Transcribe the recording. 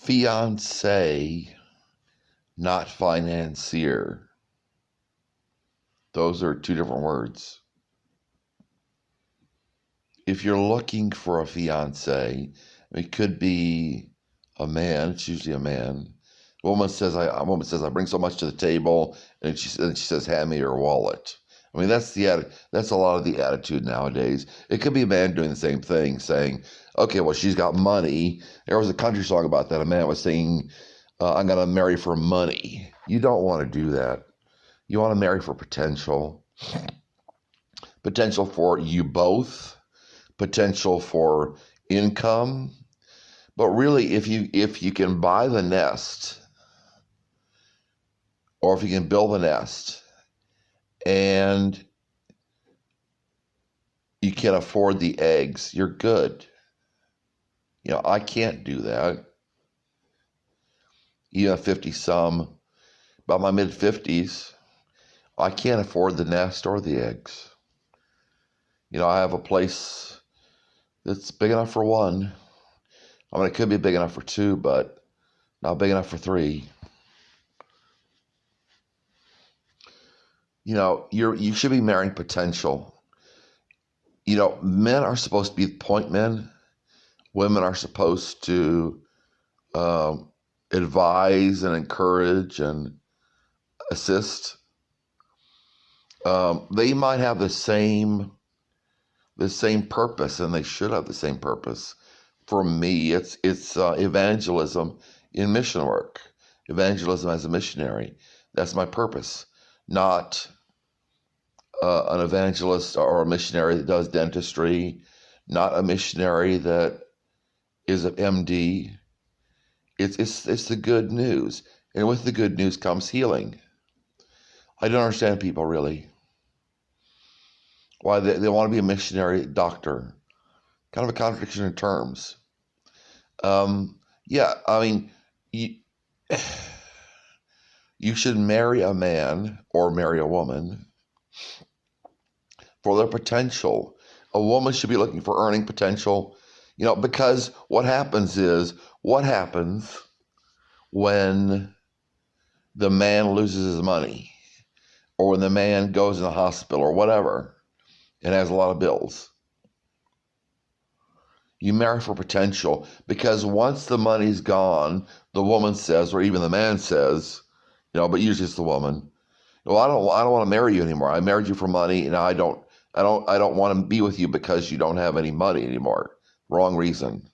Fiance, not financier. Those are two different words. If you're looking for a fiance, it could be a man. It's usually a man. A woman says, I bring so much to the table," and she says, "Hand me your wallet." I mean, that's a lot of the attitude nowadays. It could be a man doing the same thing, saying, "Okay, well, she's got money." There was a country song about that. A man was saying, "I'm going to marry for money." You don't want to do that. You want to marry for potential for you both, potential for income. But really, if you can buy the nest, or if you can build the nest, and you can afford the eggs, you're good. I can't do that. Even 50-some, about my mid-50s, I can't afford the nest or the eggs. I have a place that's big enough for one. I mean, it could be big enough for two, but not big enough for three. You should be marrying potential. Men are supposed to be point men. Women are supposed to advise and encourage and assist. They might have the same purpose, and they should have the same purpose. For me, it's evangelism in mission work, evangelism as a missionary. That's my purpose, not an evangelist or a missionary that does dentistry, not a missionary that is an MD. It's the good news, and with the good news comes healing. I don't understand people really. Why they want to be a missionary doctor. Kind of a contradiction in terms. Yeah, I mean, you should marry a man or marry a woman for their potential. A woman should be looking for earning potential, because what happens when the man loses his money, or when the man goes in the hospital or whatever and has a lot of bills? You marry for potential, because once the money's gone, the woman says, or even the man says, but usually it's the woman, "Well, I don't want to marry you anymore. I married you for money, and I don't want to be with you because you don't have any money anymore." Wrong reason.